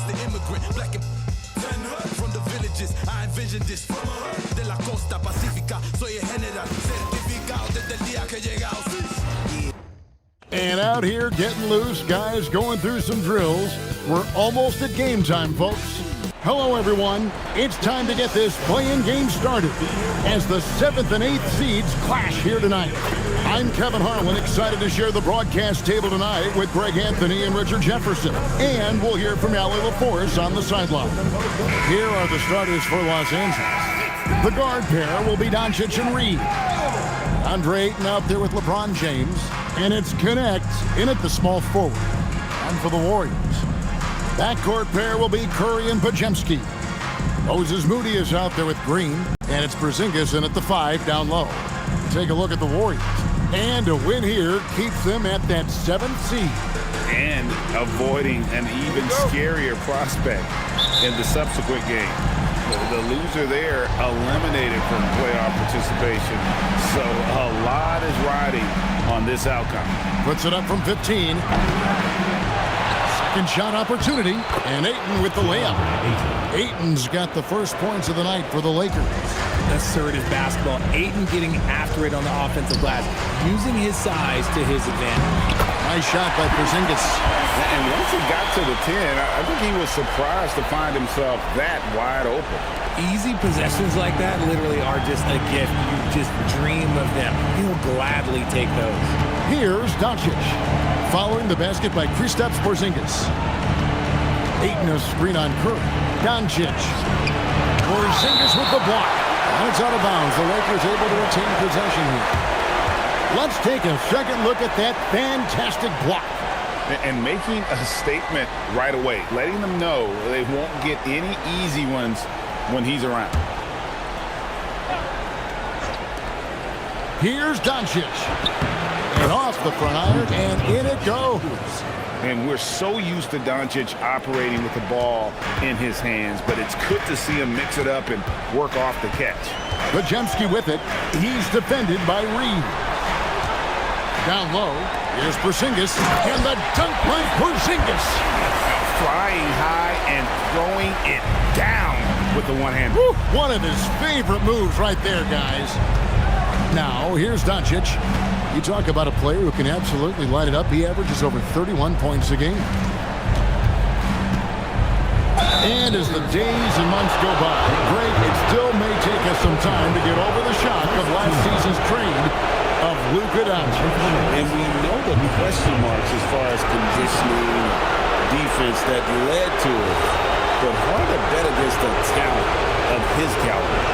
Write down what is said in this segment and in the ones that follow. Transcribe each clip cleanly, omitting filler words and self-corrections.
the immigrant, black and from the villages. I envisioned this de la costa pacífica. Soy el general certificado desde el día que he llegado. And out here getting loose, guys going through some drills. We're almost at game time, folks. Hello, everyone. It's time to get this play-in game started as the 7th and 8th seeds clash here tonight. I'm Kevin Harlan, excited to share the broadcast table tonight with Greg Anthony and Richard Jefferson. And we'll hear from Allie LaForce on the sideline. Here are the starters for Los Angeles. The guard pair will be Doncic and Reed. Andre Ayton out there with LeBron James. And it's Connect in at the small forward. And for the Warriors, backcourt pair will be Curry and Podziemski. Moses Moody is out there with Green. And it's Porzingis in at the 5 down low. Take a look at the Warriors. And a win here keeps them at that 7th seed. And avoiding an even scarier prospect in the subsequent game. The loser there eliminated from playoff participation. So a lot is riding on this outcome. Puts it up from 15. Second shot opportunity. And Ayton with the layup. Ayton's got the first points of the night for the Lakers. Assertive basketball. Ayton getting after it on the offensive glass, using his size to his advantage. Nice shot by Porzingis. And once he got to the 10, I think he was surprised to find himself that wide open. Easy possessions like that literally are just a gift. You just dream of them. He'll gladly take those. Here's Doncic. Following the basket by Kristaps Porzingis. Ayton a screen on Curry. Doncic. Porzingis with the block. And it's out of bounds. The Lakers able to retain possession here. Let's take a second look at that fantastic block. And making a statement right away, letting them know they won't get any easy ones when he's around. Here's Doncic. And off the front iron, and in it goes. And we're so used to Doncic operating with the ball in his hands, but it's good to see him mix it up and work off the catch. Podziemski with it. He's defended by Reed. Down low, here's Porzingis, and the dunk by Porzingis. Flying high and throwing it down with the one hand. One of his favorite moves right there, guys. Now, here's Doncic. You talk about a player who can absolutely light it up. He averages over 31 points a game. And as the days and months go by, Greg, it still may take us some time to get over the shock of last season's trade of Luka Doncic. And we know the question marks as far as conditioning, defense that led to it. But hard to bet against the talent of his caliber.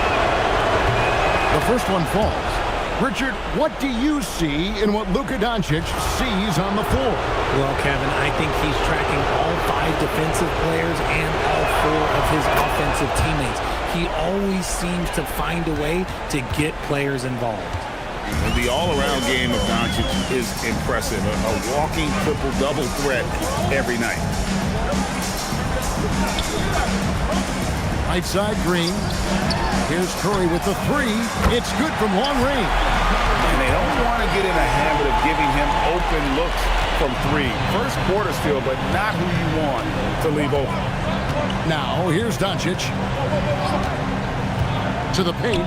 The first one falls. Richard, what do you see in what Luka Doncic sees on the floor? Well, Kevin, I think he's tracking all 5 defensive players and all 4 of his offensive teammates. He always seems to find a way to get players involved. The all-around game of Doncic is impressive. A walking triple-double threat every night. Right side Green. Here's Curry with the 3. It's good from long range. And they don't want to get in a habit of giving him open looks from 3. First quarter still, but not who you want to leave open. Now, here's Doncic. To the paint.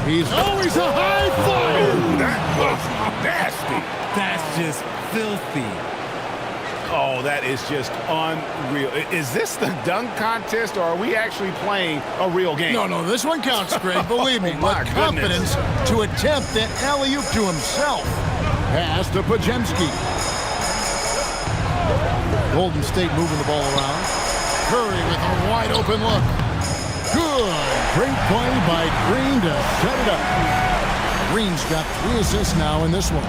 He's always a high flyer. That was nasty. That's just filthy. Oh, that is just unreal. Is this the dunk contest, or are we actually playing a real game? No, this one counts, Greg. Believe me. My with confidence to attempt that alley-oop to himself. Pass to Podziemski. Golden State moving the ball around. Curry with a wide-open look. Good. Great play by Green to set it up. Green's got 3 assists now in this one.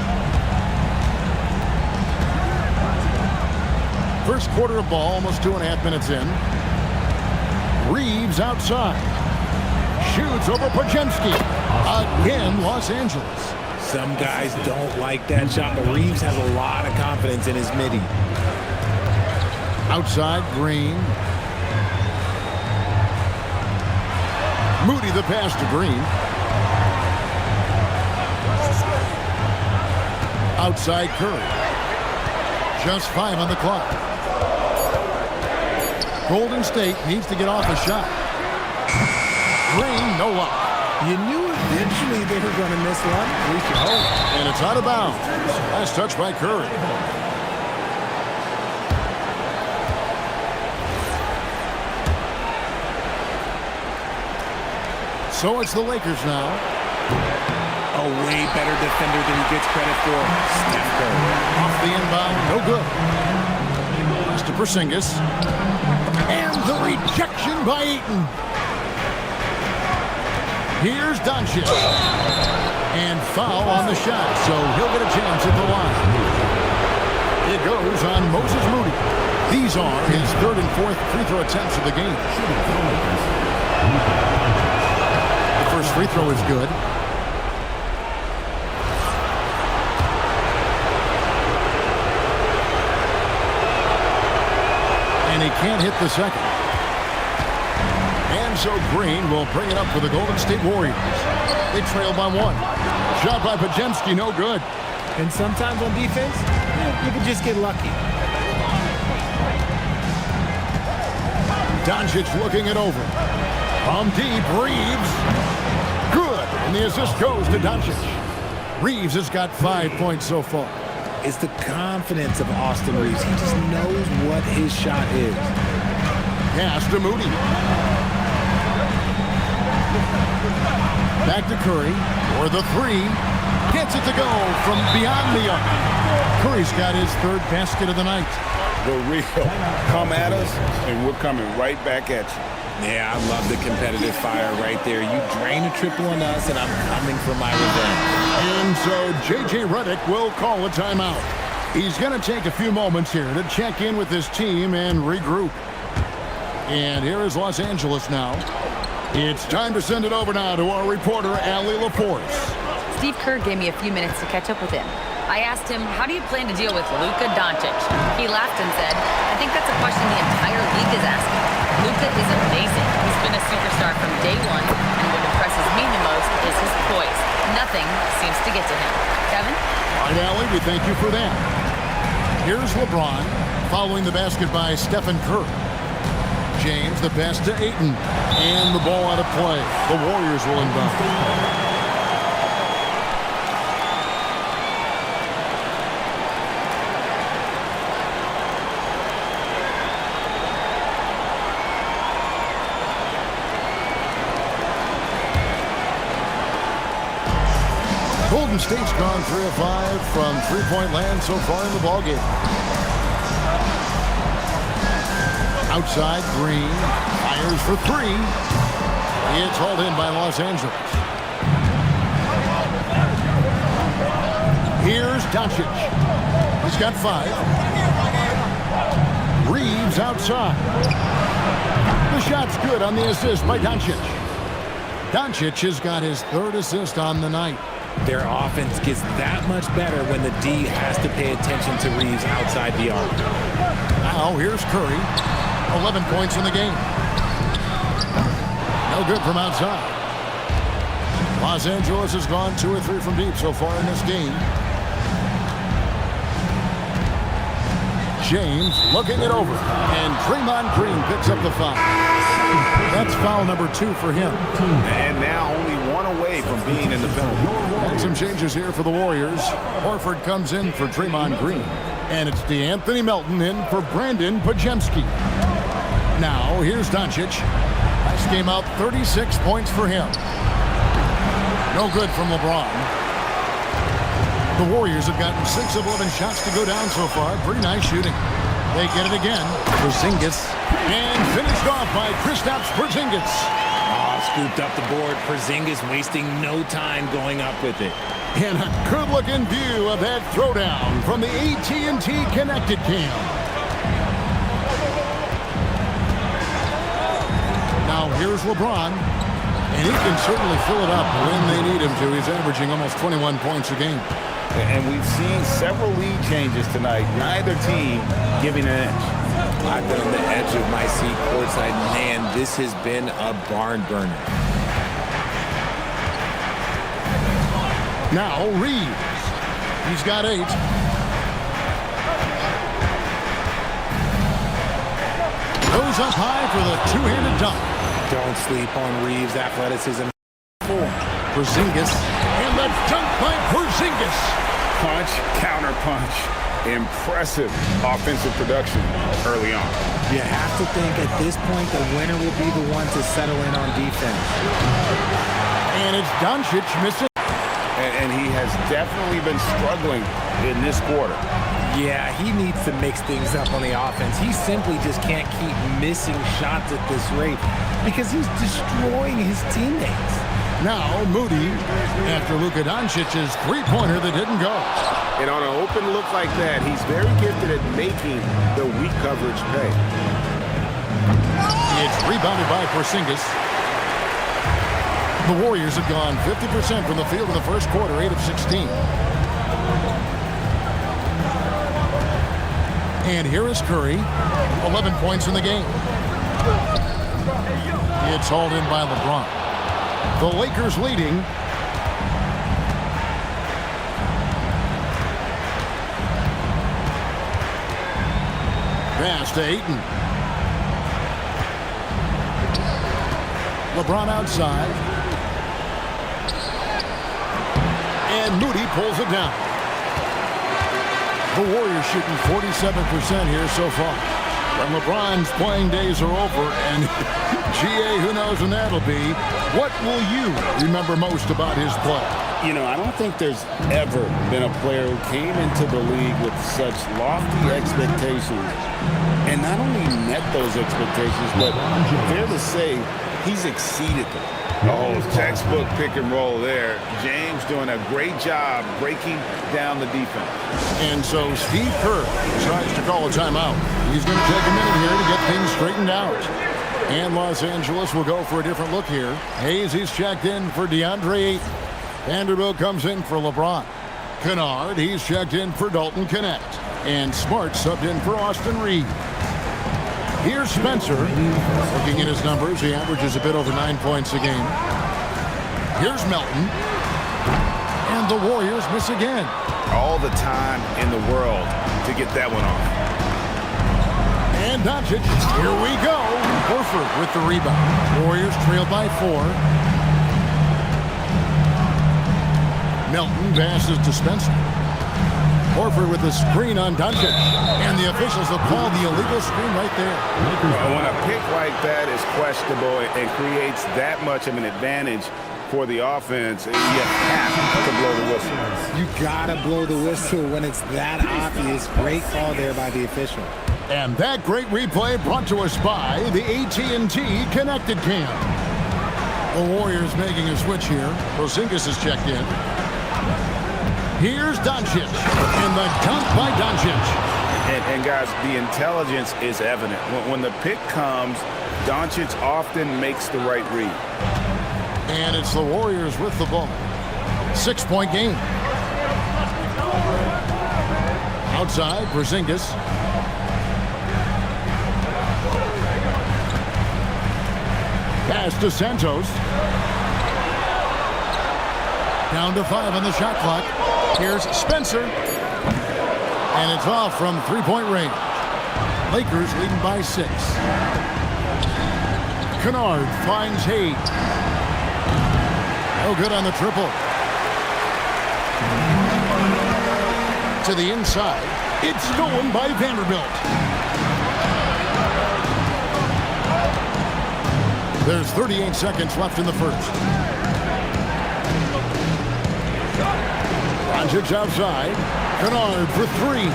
First quarter of ball, almost 2.5 minutes in. Reeves outside. Shoots over Podziemski. Again, Los Angeles. Some guys don't like that shot, but Reeves has a lot of confidence in his midi. Outside, Green. Moody the pass to Green. Outside Curry. Just 5 on the clock. Golden State needs to get off a shot. Green, no luck. You knew eventually they were going to miss one. At least you hope. And it's out of bounds. Nice touch by Curry. So it's the Lakers now. A way better defender than he gets credit for. Steph Curry. Off the inbound, no good. Pass to Porzingis. And the rejection by Ayton. Here's Doncic. And foul on the shot, so he'll get a chance at the line. It goes on Moses Moody. These are his third and fourth free throw attempts of the game. The first free throw is good. And he can't hit the second. And so Green will bring it up for the Golden State Warriors. They trail by one. Shot by Podziemski, no good. And sometimes on defense, you can just get lucky. Doncic looking it over. From deep, Reeves. Good. And the assist goes to Doncic. Reeves has got 5 points so far. It's the confidence of Austin Reeves. He just knows what his shot is. Pass to Moody. Back to Curry for the three. Gets it to go from beyond the arc. Curry's got his third basket of the night. The real come at us, and we're coming right back at you. Yeah, I love the competitive fire right there. You drain a triple on us, and I'm coming for my revenge. And so J.J. Redick will call a timeout. He's going to take a few moments here to check in with his team and regroup. And here is Los Angeles now. It's time to send it over now to our reporter, Allie LaForce. Steve Kerr gave me a few minutes to catch up with him. I asked him, how do you plan to deal with Luka Doncic? He laughed and said, I think that's a question the entire league is asking. Luka is amazing. He's been a superstar from day one, and what impresses me the most is his poise. Nothing seems to get to him. Kevin? All right, Allie, we thank you for that. Here's LeBron following the basket by Stephen Curry. James, the pass to Ayton, and the ball out of play. The Warriors will inbound. Golden State's gone 3 of 5 from three-point land so far in the ballgame. Outside, Green fires for three. It's hauled in by Los Angeles. Here's Doncic. He's got 5. Reeves outside. The shot's good on the assist by Doncic. Doncic has got his third assist on the night. Their offense gets that much better when the D has to pay attention to Reeves outside the arc. Now here's Curry. 11 points in the game. No good from outside. Los Angeles has gone 2 or 3 from deep so far in this game. James looking it over. And Draymond Green picks up the foul. That's foul number 2 for him. And now only 1 away from being in the penalty. And some changes here for the Warriors. Horford comes in for Draymond Green. And it's DeAnthony Melton in for Brandon Podziemski. Now, here's Doncic. Last game out, 36 points for him. No good from LeBron. The Warriors have gotten 6 of 11 shots to go down so far. Pretty nice shooting. They get it again. Porzingis. And finished off by Kristaps Porzingis. Scooped up the board. Porzingis wasting no time going up with it. And a good-looking view of that throwdown from the AT&T Connected Cam. Now here's LeBron, and he can certainly fill it up when they need him to. He's averaging almost 21 points a game. And we've seen several lead changes tonight. Neither team giving an inch. I've been on the edge of my seat courtside. Man, this has been a barn burner. Now Reeves. He's got 8. Goes Reeves up high for the two-handed dunk. Don't sleep on Reeves' athleticism. 4. Porzingis, and the dunk by Porzingis. Punch, counter punch. Impressive offensive production early on. You have to think at this point the winner will be the one to settle in on defense. And it's Doncic missing. And he has definitely been struggling in this quarter. Yeah, he needs to mix things up on the offense. He simply just can't keep missing shots at this rate because he's destroying his teammates. Now Moody after Luka Doncic's three-pointer that didn't go. And on an open look like that, he's very gifted at making the weak coverage pay. It's rebounded by Porzingis. The Warriors have gone 50% from the field in the first quarter, 8 of 16. And here is Curry, 11 points in the game. It's hauled in by LeBron. The Lakers leading. Pass to Ayton. LeBron outside. And Moody pulls it down. The Warriors shooting 47% here so far. And LeBron's playing days are over, and GA, who knows when that'll be. What will you remember most about his play? You know, I don't think there's ever been a player who came into the league with such lofty expectations and not only met those expectations, but fair to say, he's exceeded them. Oh, textbook pick and roll there. James doing a great job breaking down the defense. And so Steve Kerr tries to call a timeout. He's going to take a minute here to get things straightened out. And Los Angeles will go for a different look here. Hayes, he's checked in for DeAndre Ayton. Vanderbilt comes in for LeBron. Kennard, he's checked in for Dalton Connect. And Smart subbed in for Austin Reed. Here's Spencer. Looking at his numbers, he averages a bit over 9 points a game. Here's Melton. And the Warriors miss again. All the time in the world to get that one off. And Doncic, here we go. Horford with the rebound. Warriors trailed by 4. Melton passes to Spencer. Horford with the screen on Doncic. And the officials have called the illegal screen right there. When a pick like that is questionable and creates that much of an advantage for the offense, you have to blow the whistle. You gotta blow the whistle when it's that obvious. Great call there by the official. And that great replay brought to us by the AT&T Connected Cam. The Warriors making a switch here. Porzingis is checked in. Here's Doncic, and the dunk by Doncic. And guys, the intelligence is evident. When the pick comes, Doncic often makes the right read. And it's the Warriors with the ball. 6-point game. Outside, Porzingis. Pass to Santos. Down to 5 on the shot clock. Here's Spencer. And it's off from three-point range. Lakers leading by 6. Kennard finds Hayes. No good on the triple. To the inside. It's stolen by Vanderbilt. There's 38 seconds left in the first. Doncic outside. Kennard for 3.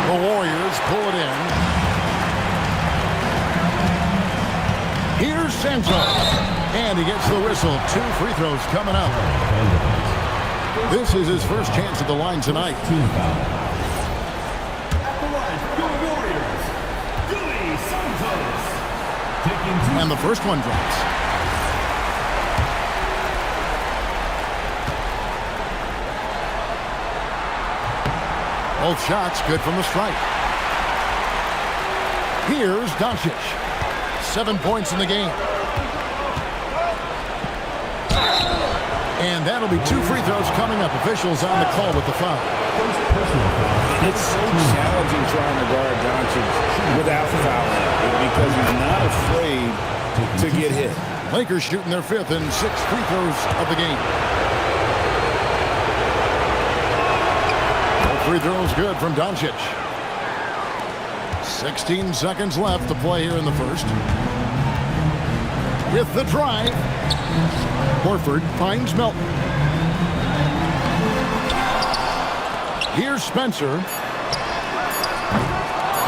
The Warriors pull it in. Here's Santos. And he gets the whistle. 2 free throws coming up. This is his first chance at the line tonight. And the first one drops. Both shots good from the stripe. Here's Doncic. 7 points in the game. And that'll be 2 free throws coming up. Officials on the call with the foul. It's so challenging trying to guard Doncic without fouling because afraid to get hit. Lakers shooting their 5th and 6th free throws of the game. Free throws good from Doncic. 16 seconds left to play here in the first. With the drive, Horford finds Melton. Here's Spencer.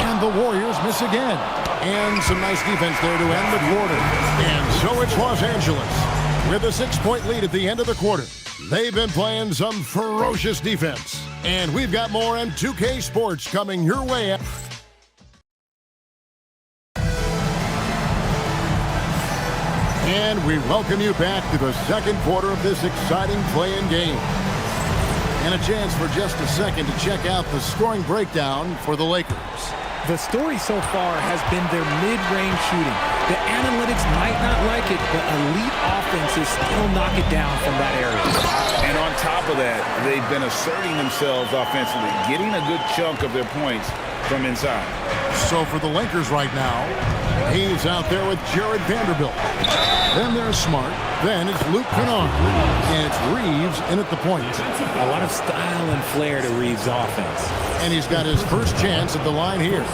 And the Warriors miss again. And some nice defense there to end the quarter. And so it's Los Angeles with a 6-point lead at the end of the quarter. They've been playing some ferocious defense. And we've got more M2K Sports coming your way. And we welcome you back to the second quarter of this exciting play-in game. And a chance for just a second to check out the scoring breakdown for the Lakers. The story so far has been their mid-range shooting. The analytics might not like it, but elite offenses still knock it down from that area. And on top of that, they've been asserting themselves offensively, getting a good chunk of their points from inside. So for the Lakers right now, he's out there with Jared Vanderbilt. Then there's Smart. Then it's Luke Kennard. And it's Reeves in at the point. A lot of style and flair to Reeves' offense. And he's got his first chance at the line here.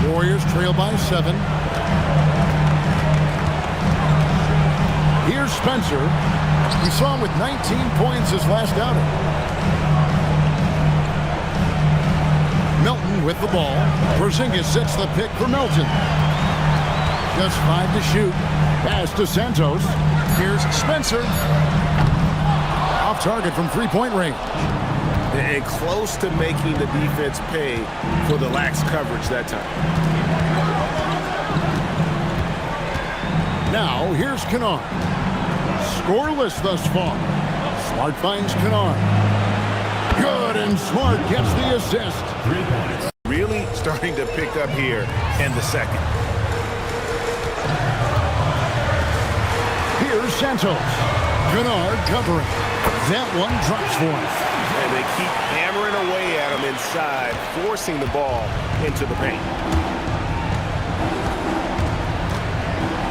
Warriors trail by 7. Here's Spencer. We saw him with 19 points his last outing. Melton with the ball. Porzingis sets the pick for Melton. Just 5 to shoot. Pass to Santos. Here's Spencer. Off target from 3-point range. And close to making the defense pay for the lax coverage that time. Now, here's Kennard. Scoreless thus far. Smart finds Kennard. Good, and Smart gets the assist. Really starting to pick up here in the second. Here's Santos. Kennard covering. That one drops for him. And they keep hammering away at him inside, forcing the ball into the paint.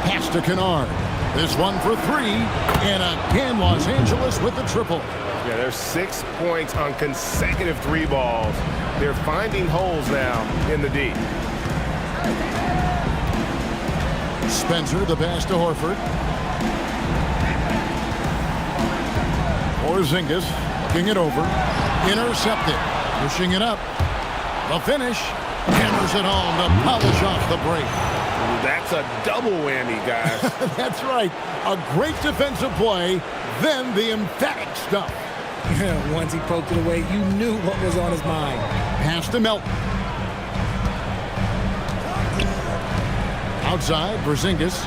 Pass to Kennard. This one for 3. And again, Los Angeles with the triple. Yeah, there's 6 points on consecutive 3 balls. They're finding holes now in the D. Spencer, the pass to Horford. Porzingis, looking it over. Intercepted. Pushing it up. The finish. Hammers it home to polish off the break. That's a double whammy, guys. That's right. A great defensive play, then the emphatic stuff. Once he poked it away, you knew what was on his mind. Pass to Melton. Outside, Porzingis.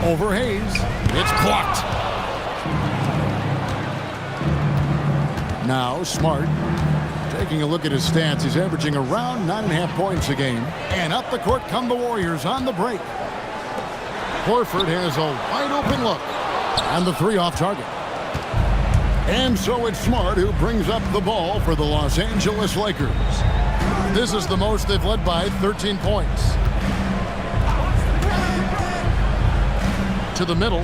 Over Hayes. It's clocked. Now Smart. Taking a look at his stats, he's averaging around 9.5 points a game. And up the court come the Warriors on the break. Horford has a wide open look. And the 3 off target. And so it's Smart who brings up the ball for the Los Angeles Lakers. This is the most they've led by 13 points. To the middle.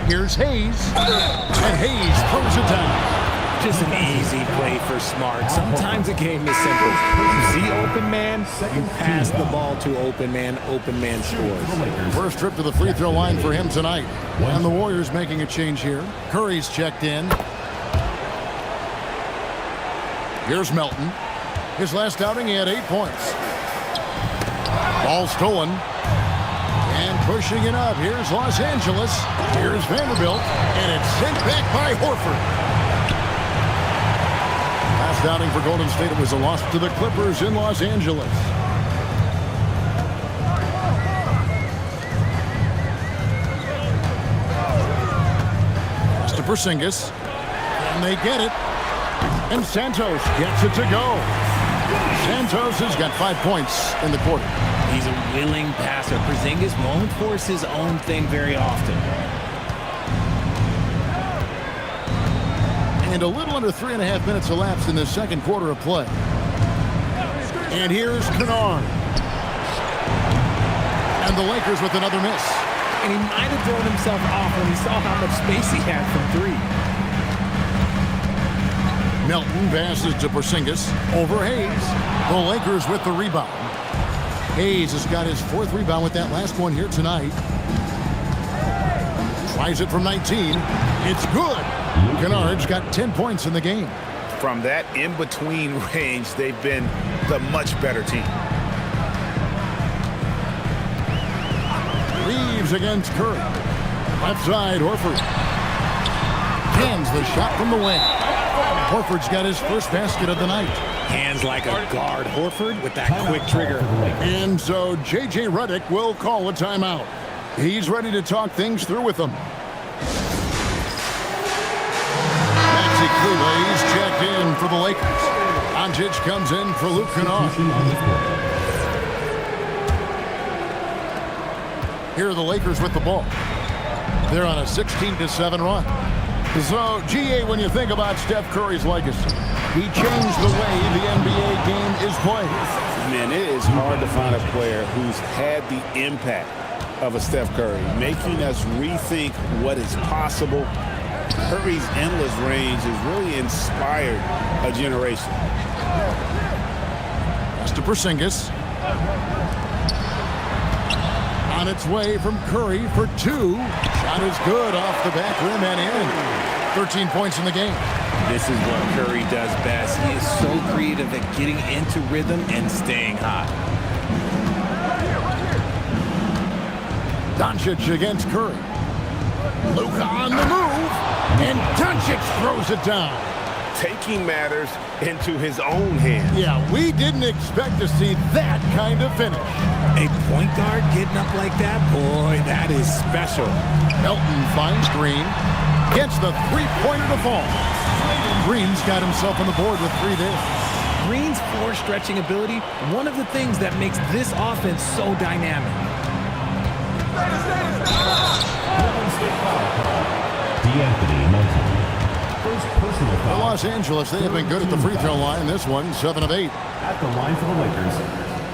Here's Hayes. And Hayes throws it down. Just an easy play for Smart. Sometimes a game is simple. You see open man, you pass the ball to open man scores. First trip to the free throw line for him tonight. And the Warriors making a change here. Curry's checked in. Here's Melton. His last outing, he had 8 points. Ball stolen. And pushing it up. Here's Los Angeles. Here's Vanderbilt. And it's sent back by Horford. Last outing for Golden State, it was a loss to the Clippers in Los Angeles. Pass to Porzingis. And they get it. And Santos gets it to go. Santos has got 5 points in the quarter. He's a willing passer. Porzingis won't force his own thing very often. And a little under 3.5 minutes elapsed in the second quarter of play. And here's Kennard. And the Lakers with another miss. And he might have thrown himself off when he saw how much space he had from three. Melton passes to Porzingis over Hayes. The Lakers with the rebound. Hayes has got his 4th rebound with that last one here tonight. Tries it from 19. It's good. Kennard's got 10 points in the game. From that in-between range, they've been the much better team. Reeves against Curry. Left side, Horford. Hands the shot from the wing. Horford's got his first basket of the night. Hands like a guard. Horford with that quick trigger. And so J.J. Redick will call a timeout. He's ready to talk things through with them. Maxi Kleber, he's checked in for the Lakers. Doncic comes in for Luke Kennard. Here are the Lakers with the ball. They're on a 16-7 run. So, GA, when you think about Steph Curry's legacy, he changed the way the NBA game is played. Man, it is hard to find a player who's had the impact of a Steph Curry, making us rethink what is possible. Curry's endless range has really inspired a generation. Pass to Porzingis. On its way from Curry for 2. Shot is good off the back rim and in. 13 points in the game. This is what Curry does best. He is so creative at getting into rhythm and staying hot. Doncic against Curry. Luka on the move. And Doncic throws it down. Taking matters into his own hands. Yeah, we didn't expect to see that kind of finish. A point guard getting up like that, boy, that is special. Melton finds Green. Gets the three-pointer to fall. Green's got himself on the board with 3 there. Green's floor stretching ability, one of the things that makes this offense so dynamic. For Los Angeles, they have been good at the free throw line. This one, 7 of 8. At the line for the Lakers,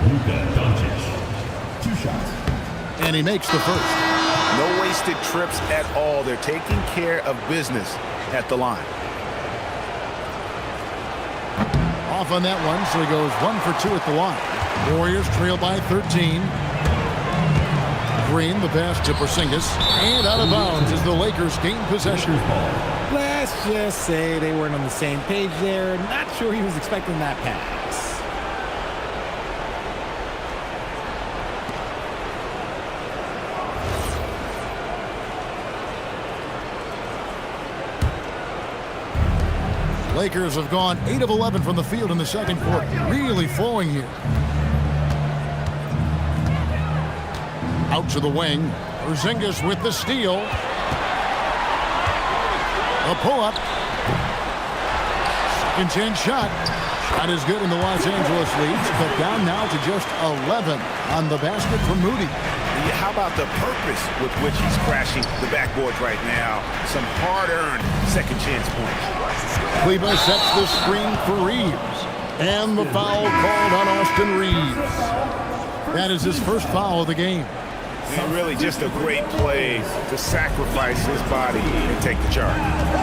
Luka Doncic. 2 shots. And he makes the first. No wasted trips at all. They're taking care of business at the line. Off on that one, so he goes 1 for 2 at the line. Warriors trail by 13. Green, the pass to Porzingis, and out of bounds as the Lakers gain possession. Let's just say they weren't on the same page there. Not sure he was expecting that pass. Lakers have gone 8 of 11 from the field in the second quarter. Really flowing here. Out to the wing. Porzingis with the steal. A pull-up. Second chance shot. Shot is good, and the Los Angeles leads, but down now to just 11 on the basket from Moody. How about the purpose with which he's crashing the backboards right now? Some hard-earned second chance points. Kleber sets the screen for Reeves. And the foul called on Austin Reeves. That is his first foul of the game. And really just a great play to sacrifice his body and take the charge.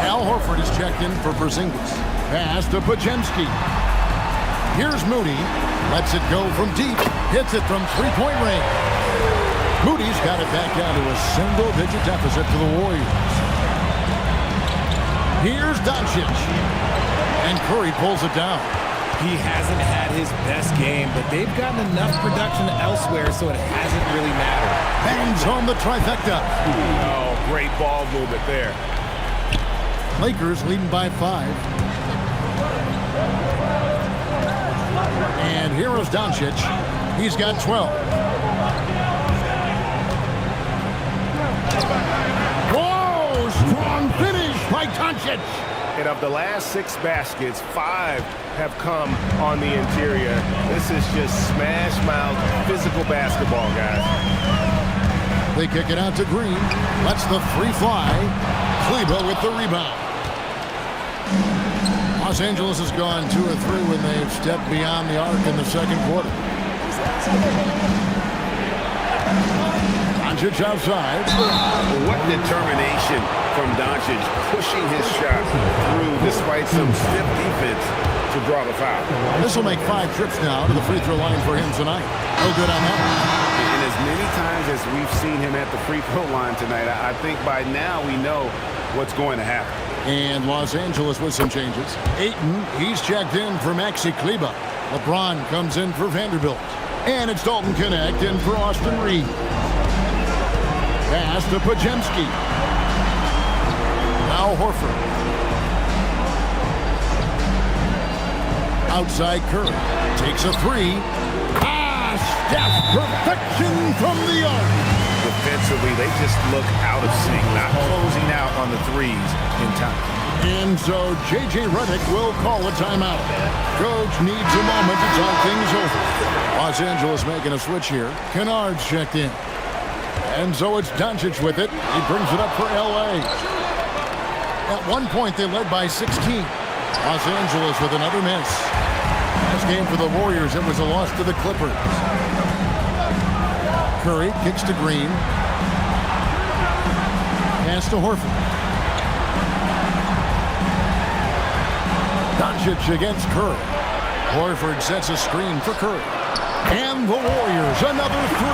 Al Horford is checked in for Porzingis. Pass to Podziemski. Here's Moody. Lets it go from deep. Hits it from three-point range. Moody's got it back down to a single-digit deficit for the Warriors. Here's Doncic. And Curry pulls it down. He hasn't had his best game, but they've gotten enough production elsewhere, so it hasn't really mattered. Bangs home the trifecta. Oh, great ball movement there. Lakers leading by 5. And here is Doncic. He's got 12. Whoa! Strong finish by Doncic. And of the last 6 baskets, 5 have come on the interior. This is just smash mouth physical basketball, guys. They kick it out to Green. Lets the free fly. Kleber with the rebound. Los Angeles has gone 2 of 3 when they've stepped beyond the arc in the second quarter. Doncic outside. What determination from Doncic, pushing his shot through despite some stiff defense to draw the foul. This will make 5 trips now to the free throw line for him tonight. No good on that. And as many times as we've seen him at the free throw line tonight, I think by now we know what's going to happen. And Los Angeles with some changes. Ayton, he's checked in for Maxi Kleber. LeBron comes in for Vanderbilt. And it's Dalton Connect in for Austin Reed. Pass to Pajemski. Now Horford. Outside Curry. Takes a 3. Steph, perfection from the arc. Defensively, they just look out of sync, not closing out on the threes in time. And so J.J. Redick will call a timeout. Coach needs a moment to talk things over. Los Angeles making a switch here. Kennard's checked in. And so it's Doncic with it. He brings it up for L.A. At one point, they led by 16. Los Angeles with another miss. Last game for the Warriors, it was a loss to the Clippers. Curry kicks to Green. Pass to Horford. Doncic against Curry. Horford sets a screen for Curry. And the Warriors, another 3.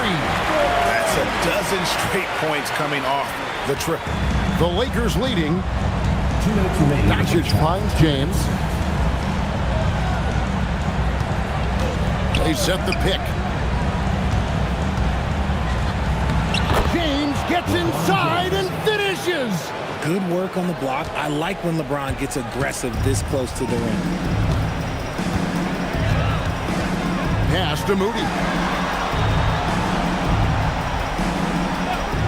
That's a dozen straight points coming off the triple. The Lakers leading. Doncic finds James. They set the pick. James gets inside and finishes. Good work on the block. I like when LeBron gets aggressive this close to the rim. Pass to Moody.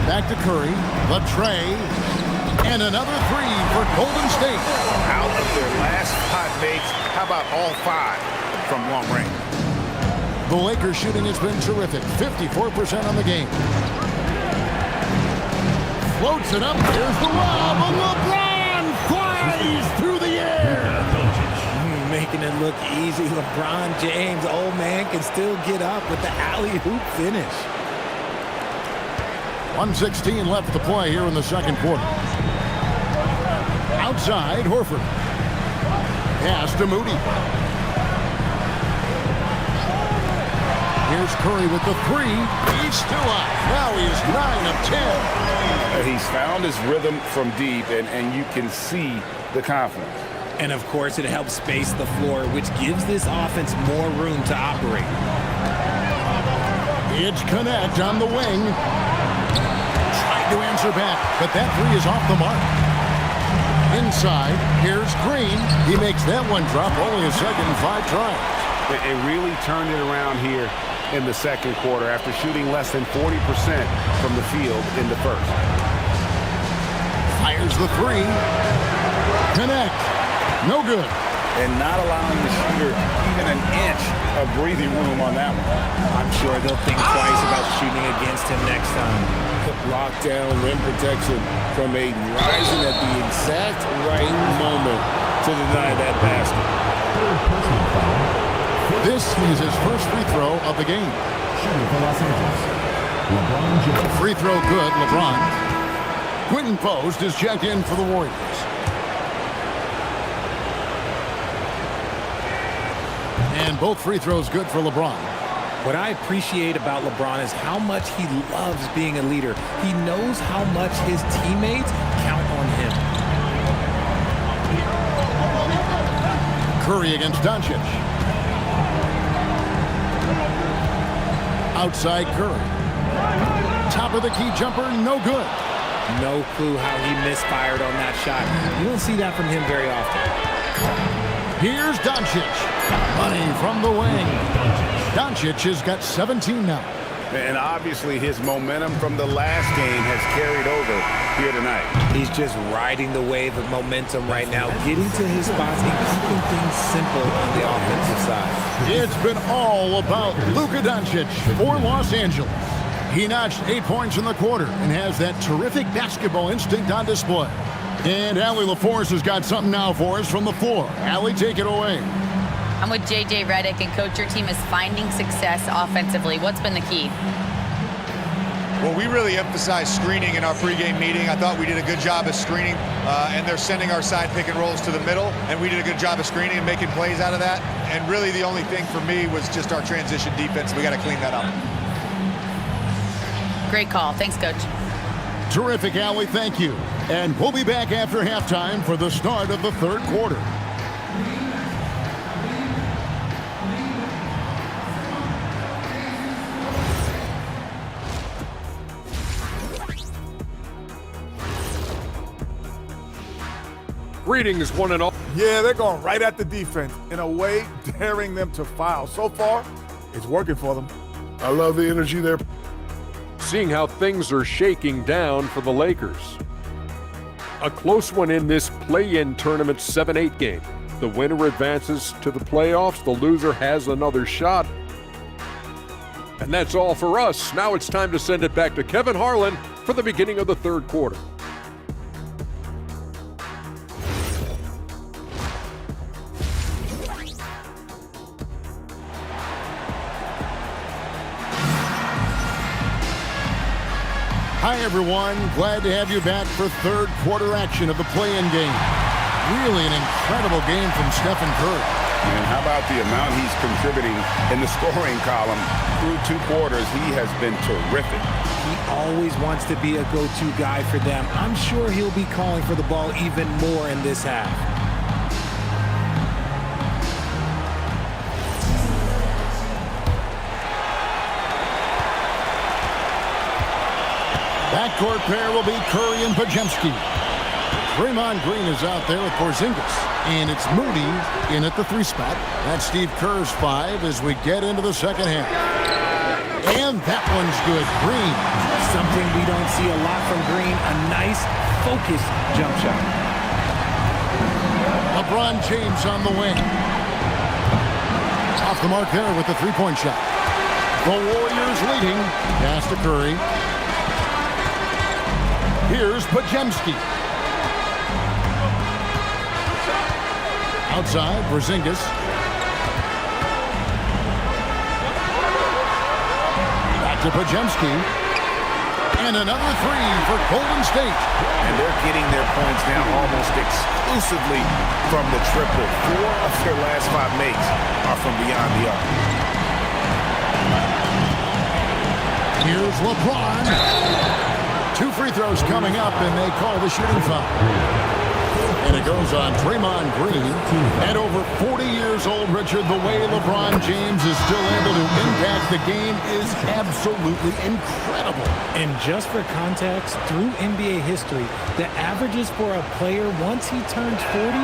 Back to Curry. The tray. And another 3 for Golden State. Out of their last 5 makes, how about all 5 from long range? The Lakers shooting has been terrific. 54% on the game. Floats it up. Here's the lob. And LeBron flies through the air. Making it look easy. LeBron James, old man, can still get up with the alley-oop finish. 1:16 left to play here in the second quarter. Outside, Horford. Pass to Moody. Here's Curry with the 3. He's still up. Now he's 9 of 10. He's found his rhythm from deep, and you can see the confidence. And, of course, it helps space the floor, which gives this offense more room to operate. It's Connect on the wing. Tried to answer back, but that 3 is off the mark. Inside, here's Green. He makes that one drop, only a second and 5 tries. It really turned it around here in the second quarter after shooting less than 40% from the field in the first. Fires the 3. Connect. No good. And not allowing the shooter even an inch of breathing room on that one. I'm sure they'll think twice about shooting against him next time. Lockdown rim protection from Ayton, rising at the exact right moment to deny that basket. This is his first free throw of the game. Free throw good, LeBron. Quentin Post is checked in for the Warriors. And both free throws good for LeBron. What I appreciate about LeBron is how much he loves being a leader. He knows how much his teammates count on him. Curry against Doncic. Outside Curry. Top of the key jumper, no good. No clue how he misfired on that shot. You don't see that from him very often. Here's Doncic. Money from the wing. Doncic has got 17 now. And obviously his momentum from the last game has carried over here tonight. He's just riding the wave of momentum right now, getting to his spots and keeping things simple on the offensive side. It's been all about Luka Doncic for Los Angeles. He notched 8 points in the quarter and has that terrific basketball instinct on display. And Allie LaForce has got something now for us from the floor. Allie, take it away. I'm with JJ Redick, and Coach, your team is finding success offensively. What's been the key? Well, we really emphasized screening in our pregame meeting. I thought we did a good job of screening, and they're sending our side pick and rolls to the middle, and we did a good job of screening and making plays out of that. And really the only thing for me was just our transition defense. We got to clean that up. Great call. Thanks, Coach. Terrific, Allie. Thank you. And we'll be back after halftime for the start of the third quarter. Greetings, one and all. Yeah, they're going right at the defense, in a way daring them to foul. So far, it's working for them. I love the energy there. Seeing how things are shaking down for the Lakers. A close one in this play-in tournament 7-8 game. The winner advances to the playoffs. The loser has another shot. And that's all for us. Now it's time to send it back to Kevin Harlan for the beginning of the third quarter. Hi, everyone. Glad to have you back for third quarter action of the play-in game. Really an incredible game from Stephen Curry. And how about the amount he's contributing in the scoring column through 2 quarters? He has been terrific. He always wants to be a go-to guy for them. I'm sure he'll be calling for the ball even more in this half. Backcourt pair will be Curry and Podziemski. Draymond Green is out there with Porzingis. And it's Moody in at the 3 spot. That's Steve Kerr's 5 as we get into the second half. And that one's good. Green. Something we don't see a lot from Green. A nice, focused jump shot. LeBron James on the wing. Off the mark there with the 3-point shot. The Warriors leading. Pass to Curry. Here's Podziemski. Outside, Porzingis. Back to Podziemski. And another 3 for Golden State. And they're getting their points now almost exclusively from the triple. 4 of their last 5 makes are from beyond the arc. Here's LeBron. 2 free throws coming up, and they call the shooting foul. And it goes on Draymond Green. At over 40 years old, Richard, the way LeBron James is still able to impact the game is absolutely incredible. And just for context, through NBA history, the averages for a player once he turns 40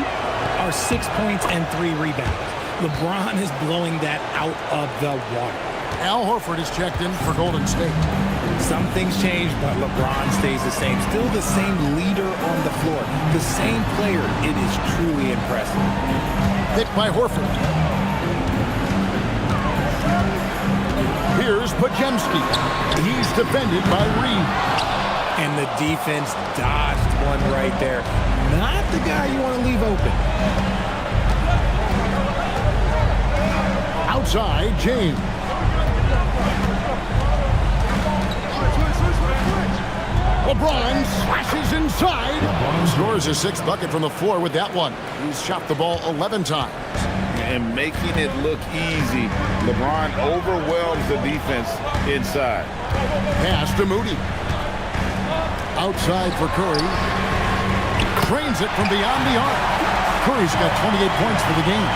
are 6 points and 3 rebounds. LeBron is blowing that out of the water. Al Horford is checked in for Golden State. Some things change, but LeBron stays the same. Still the same leader on the floor. The same player. It is truly impressive. Hit by Horford. Here's Podziemski. He's defended by Reed. And the defense dodged one right there. Not the guy you want to leave open. Outside, James. LeBron slashes inside. LeBron scores his 6th bucket from the floor with that one. He's shot the ball 11 times. And making it look easy, LeBron overwhelms the defense inside. Pass to Moody. Outside for Curry. Cranes it from beyond the arc. Curry's got 28 points for the game.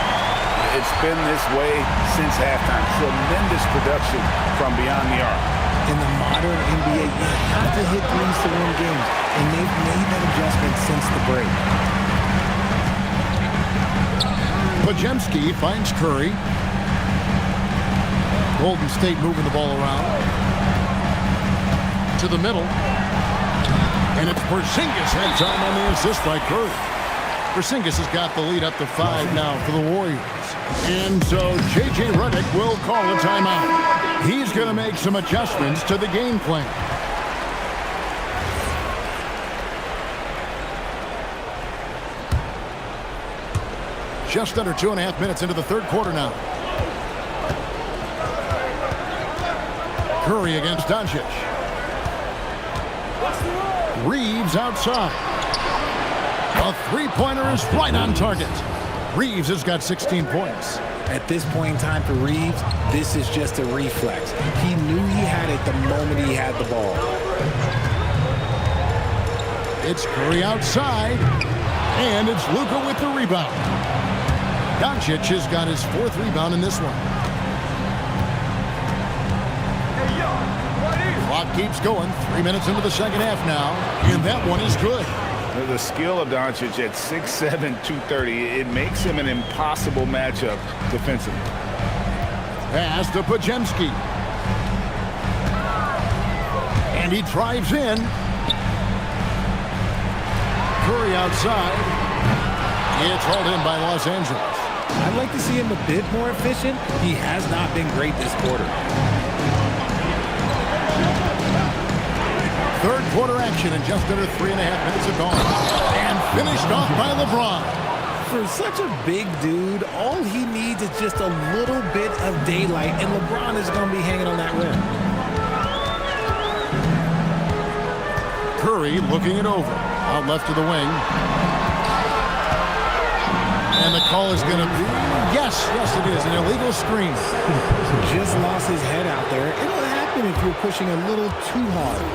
It's been this way since halftime. Tremendous production from beyond the arc. In the modern NBA, you have to hit threes to win games, and they've made that adjustment since the break. Podziemski finds Curry. Golden State moving the ball around. To the middle. And it's Porzingis had time on the assist by Curry. Porzingis has got the lead up to 5 now for the Warriors. And so JJ Redick will call a timeout. He's going to make some adjustments to the game plan. Just under 2.5 minutes into the third quarter now. Curry against Doncic. Reeves outside. A three-pointer is right on target. Reeves has got 16 points. At this point in time for Reeves, this is just a reflex. He knew he had it the moment he had the ball. It's Curry outside, and it's Luka with the rebound. Doncic has got his 4th rebound in this one. Clock keeps going. 3 minutes into the second half now, and that one is good. The skill of Doncic at 6'7", 230, it makes him an impossible matchup defensively. Pass to Podziemski. And he drives in. Curry outside. It's hauled in by Los Angeles. I'd like to see him a bit more efficient. He has not been great this quarter. Third quarter action in just under 3.5 minutes of gone. And finished off by LeBron. For such a big dude, all he needs is just a little bit of daylight, and LeBron is going to be hanging on that rim. Curry looking it over. Out left to the wing. And the call is going to be, yes, it is, an illegal screen. Just lost his head out there. It'll happen if you're pushing a little too hard.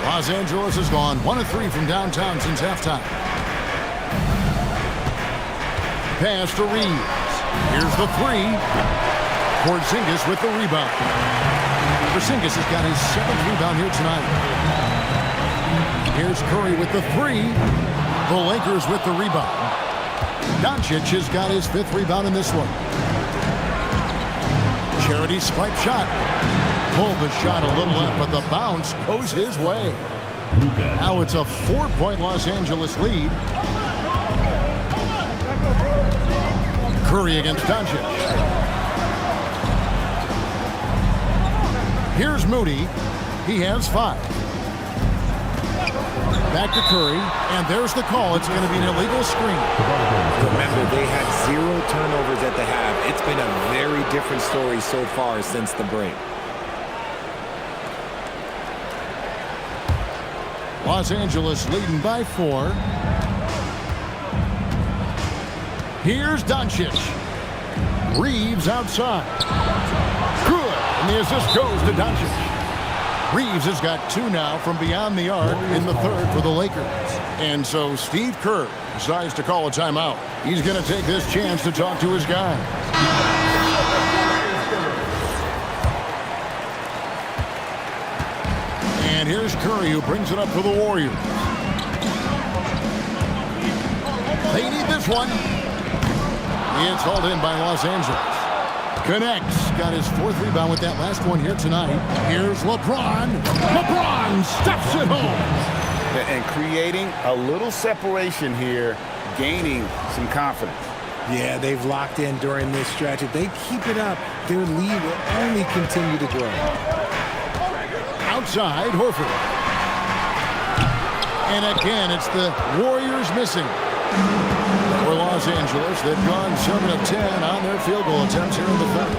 Los Angeles has gone 1 of 3 from downtown since halftime. Pass to Reeves. Here's the 3. Porzingis with the rebound. Porzingis has got his 7th rebound here tonight. Here's Curry with the 3. The Lakers with the rebound. Doncic has got his 5th rebound in this one. Charity swipe shot. Pulled the shot a little up, but the bounce goes his way. Now it's a 4-point Los Angeles lead. Curry against Doncic. Here's Moody. He has 5. Back to Curry, and there's the call. It's going to be an illegal screen. Remember, they had 0 turnovers at the half. It's been a very different story so far since the break. Los Angeles leading by 4. Here's Doncic. Reeves outside. Good. And the assist goes to Doncic. Reeves has got 2 now from beyond the arc in the third for the Lakers. And so Steve Kerr decides to call a timeout. He's going to take this chance to talk to his guys. And here's Curry, who brings it up for the Warriors. They need this one. It's hauled in by Los Angeles. Connects. Got his 4th rebound with that last one here tonight. Here's LeBron. LeBron stuffs it home. And creating a little separation here, gaining some confidence. Yeah, they've locked in during this stretch. If they keep it up, their lead will only continue to grow. Outside, Horford. And again, it's the Warriors missing. For Los Angeles, they've gone 7 of 10 on their field goal attempts here in the third.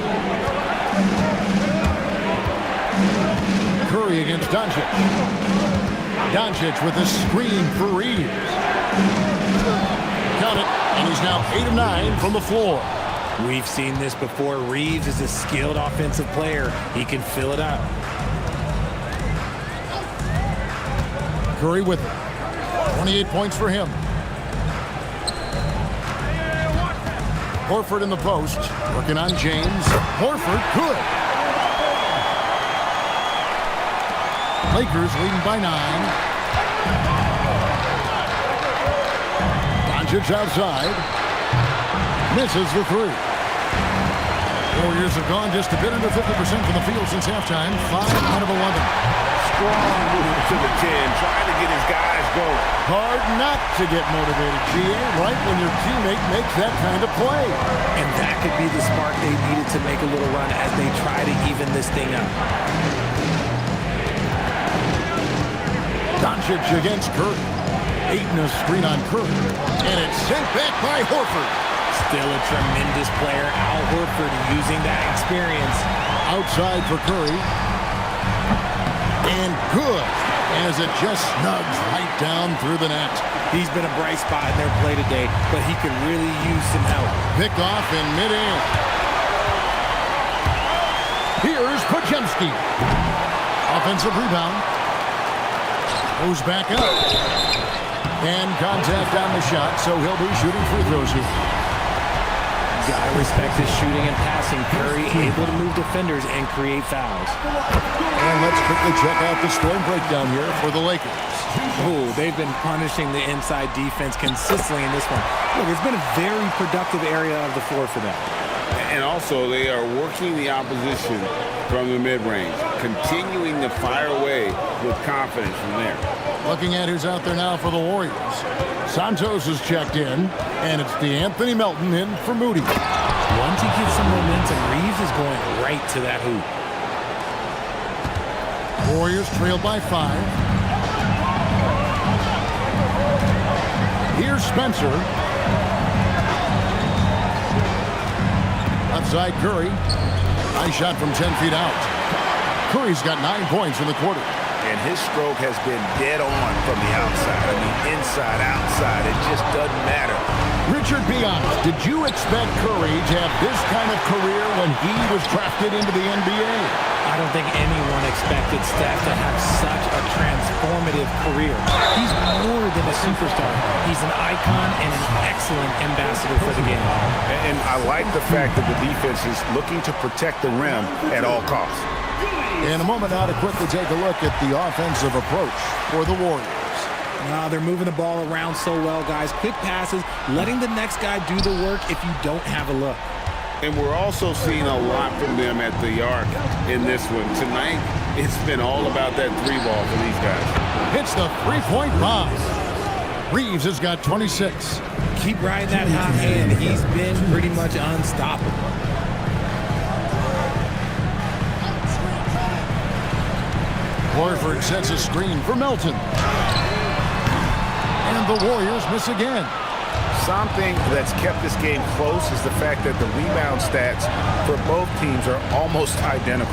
Curry against Doncic. Doncic with a screen for Reeves. Count it, and he's now 8 of 9 from the floor. We've seen this before. Reeves is a skilled offensive player. He can fill it up. Curry with it. 28 points for him. Horford in the post, working on James. Horford, good. Lakers leading by 9. Doncic outside. Misses the 3. Warriors have gone just a bit under 50% from the field since halftime. 5 out of 11. Strong move to the 10, trying to get his guys going. Hard not to get motivated, GA, right when your teammate makes that kind of play. And that could be the spark they needed to make a little run as they try to even this thing up. Doncic against Curry. 8 in a screen on Curry. And it's sent back by Horford. Still a tremendous player. Al Horford using that experience. Outside for Curry. And good, as it just snugs right down through the net. He's been a bright spot in their play today, but he could really use some help. Picked off in midair. Here's Podziemski. Offensive rebound. Goes back up. And contact on the shot, so he'll be shooting free throws here. Gotta respect his shooting and passing. Curry able to move defenders and create fouls. And let's quickly check out the scoring breakdown here for the Lakers. Oh, they've been punishing the inside defense consistently in this one. Look, it's been a very productive area of the floor for them. And also, they are working the opposition from the mid-range, continuing to fire away with confidence from there. Looking at who's out there now for the Warriors. Santos is checked in, and it's DeAnthony Melton in for Moody. Once he gets some momentum, Reeves is going right to that hoop. Warriors trailed by 5. Here's Spencer. Outside Curry. Nice shot from 10 feet out. Curry's got 9 points in the quarter. And his stroke has been dead on from the outside. I mean, inside, outside, it just doesn't matter. Richard, be honest, did you expect Curry to have this kind of career when he was drafted into the NBA? I don't think anyone expected Steph to have such a transformative career. He's more than a superstar. He's an icon and an excellent ambassador for the game. And I like the fact that the defense is looking to protect the rim at all costs. In a moment now to quickly take a look at the offensive approach for the Warriors. They're moving the ball around so well, guys. Quick passes, letting the next guy do the work if you don't have a look. And we're also seeing a lot from them at the arc in this one. Tonight, it's been all about that 3-ball for these guys. Hits the 3-point bomb. Reeves has got 26. Keep riding that hot hand. He's been pretty much unstoppable. Horford sets a screen for Melton. And the Warriors miss again. Something that's kept this game close is the fact that the rebound stats for both teams are almost identical.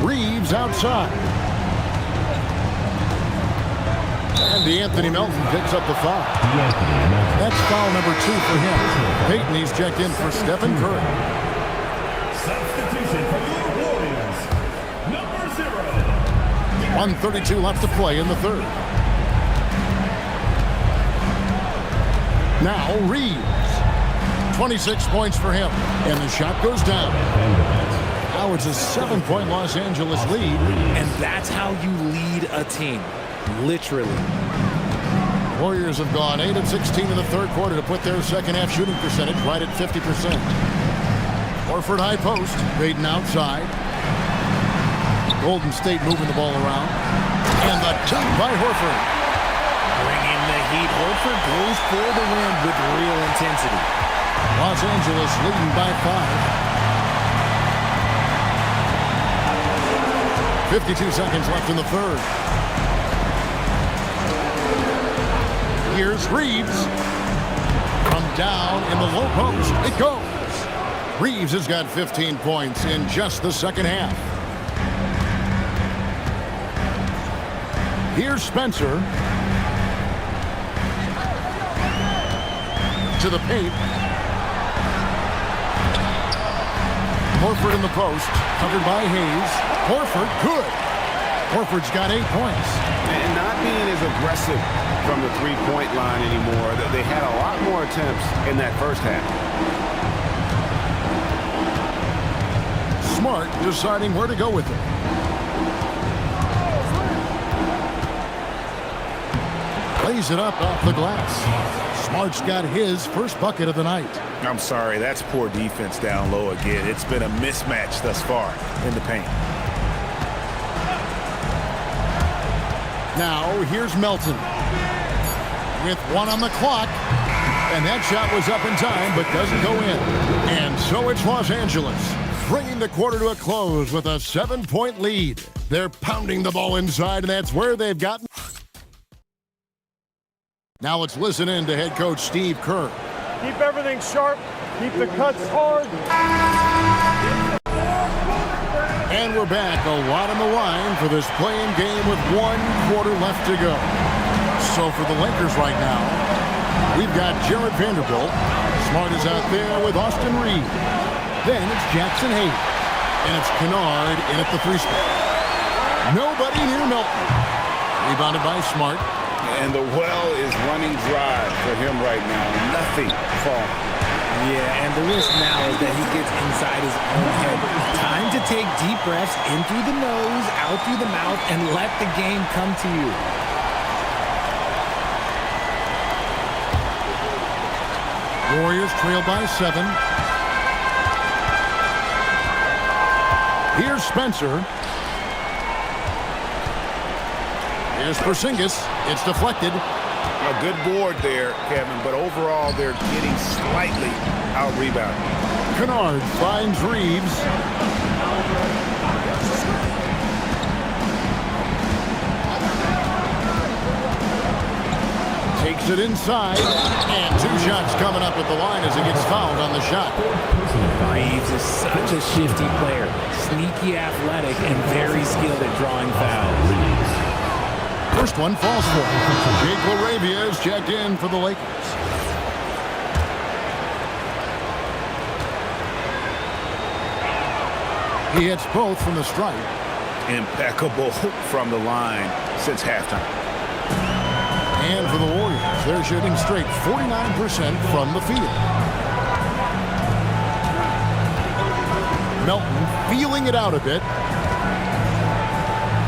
Reeves outside. And DeAnthony Melton picks up the foul. That's foul number 2 for him. Peyton, he's checked in for Stephen Curry. Substitution for your Warriors, number 0. 1:32 left to play in the third. Now Reeves. 26 points for him. And the shot goes down. Now it's a 7-point Los Angeles lead. And that's how you lead a team. Literally. Warriors have gone 8 of 16 in the third quarter to put their second-half shooting percentage right at 50%. Horford high post. Baden outside. Golden State moving the ball around. And the dunk by Horford. Bringing the heat. Horford goes for the win with real intensity. Los Angeles leading by 5. 52 seconds left in the third. Here's Reeves. From down in the low post. It goes. Reeves has got 15 points in just the second half. Here's Spencer. To the paint. Horford in the post. Covered by Hayes. Horford, good. Horford's got 8 points. And not being as aggressive from the three-point line anymore. They had a lot more attempts in that first half. Smart deciding where to go with it. Lays it up off the glass. Smart's got his first bucket of the night. I'm sorry, that's poor defense down low again. It's been a mismatch thus far in the paint. Now, here's Melton. With 1 on the clock. And that shot was up in time, but doesn't go in. And so it's Los Angeles. bringing the quarter to a close with a 7-point lead. They're pounding the ball inside, and that's where they've gotten. Now let's listen in to head coach Steve Kerr. Keep everything sharp. Keep the cuts hard. And we're back. A lot on the line for this play-in game with 1 quarter left to go. So for the Lakers right now, we've got Jared Vanderbilt. Smart is out there with Austin Reed. Then it's Jackson Hayes. And it's Kennard in at the 3 spot. Nobody near Milton. Rebounded by Smart. And the well is running dry for him right now. Nothing falling. Yeah, and the risk now is that he gets inside his own head. Time to take deep breaths in through the nose, out through the mouth, and let the game come to you. Warriors trail by 7. Here's Spencer. Here's Porzingis. It's deflected. A good board there, Kevin, but overall they're getting slightly out-rebounded. Kennard finds Reeves. Takes it inside, and 2 shots coming up at the line as he gets fouled on the shot. Reeves is such a shifty player, sneaky athletic, and very skilled at drawing fouls. First one falls for him. Jake LaRavia is checked in for the Lakers. He hits both from the stripe. Impeccable from the line since halftime. And for the Warriors, they're shooting straight 49% from the field. Melton feeling it out a bit.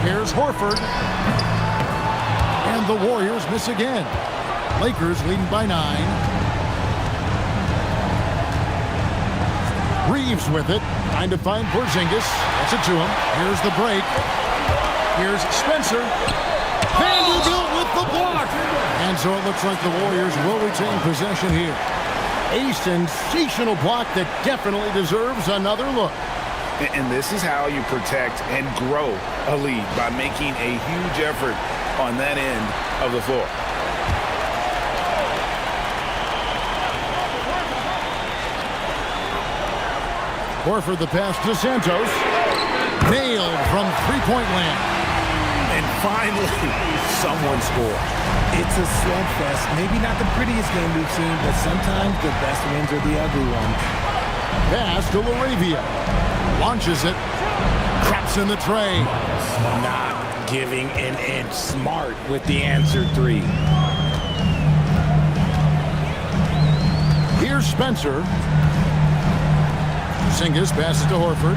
Here's Horford. And the Warriors miss again. Lakers leading by 9. Reeves with it. Trying to find Porzingis. That's it to him. Here's the break. Here's Spencer. Vanderbilt with the block. And so it looks like the Warriors will retain possession here. A sensational block that definitely deserves another look. And this is how you protect and grow a lead, by making a huge effort on that end of the floor. Horford the pass to Santos. Nailed from 3-point land. And finally, someone scored. It's a slugfest. Maybe not the prettiest game we've seen, but sometimes the best wins are the ugly ones. Pass to LaRavia. Launches it. Traps in the tray. Not giving an inch. Smart with the answer 3. Here's Spencer. Porzingis passes to Horford.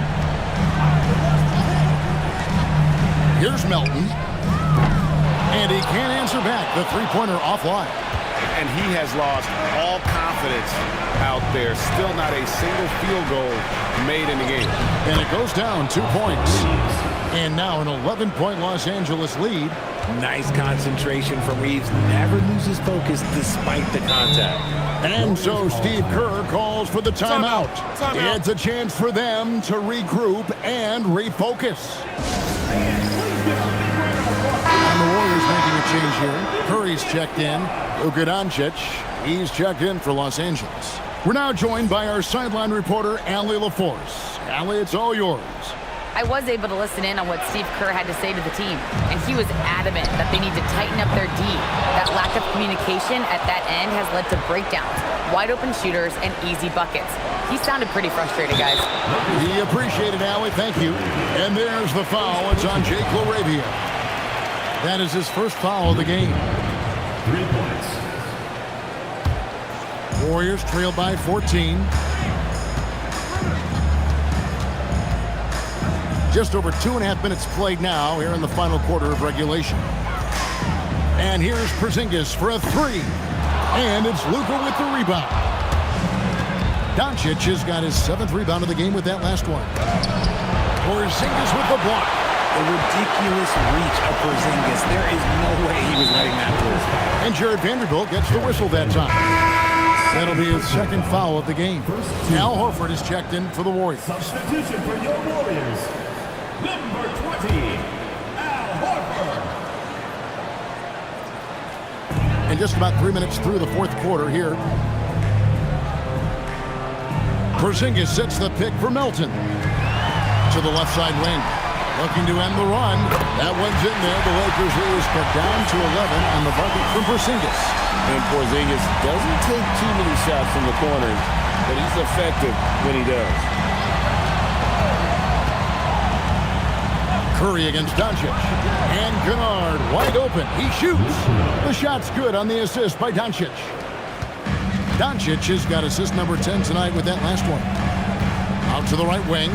Here's Melton. And he can't answer back. The 3-pointer offline. And he has lost all confidence out there. Still not a single field goal made in the game. And it goes down 2 points. And now an 11-point Los Angeles lead. Nice concentration from Reeves. Never loses focus despite the contact. And so Steve Kerr calls for the timeout. It's a chance for them to regroup and refocus. And the Warriors making a change here. Curry's checked in. Luka Doncic, he's checked in for Los Angeles. We're now joined by our sideline reporter, Allie LaForce. Allie, it's all yours. I was able to listen in on what Steve Kerr had to say to the team, and he was adamant that they need to tighten up their D. That lack of communication at that end has led to breakdowns, wide open shooters, and easy buckets. He sounded pretty frustrated, guys. He appreciated Allie, thank you. And there's the foul. It's on Jake LaRavia. That is his first foul of the game. 3 points. Warriors trail by 14. Just over 2.5 minutes played now here in the final quarter of regulation. And here's Porzingis for a 3. And it's Luka with the rebound. Doncic has got his 7th rebound of the game with that last one. Porzingis with the block. The ridiculous reach of Porzingis. There is no way he was letting that through. And Jared Vanderbilt gets the whistle that time. That'll be his second foul of the game. Al Horford is checked in for the Warriors. Substitution for your Warriors, number 20, Al Horford. And just about 3 minutes through the fourth quarter here. Porzingis sets the pick for Melton. To the left side wing. Looking to end the run. That one's in there. The Lakers lose, cut down to 11 on the bucket from Porzingis. And Porzingis doesn't take too many shots from the corner, but he's effective when he does. Curry against Doncic. And Kennard wide open. He shoots. The shot's good on the assist by Doncic. Doncic has got assist number 10 tonight with that last one. Out to the right wing.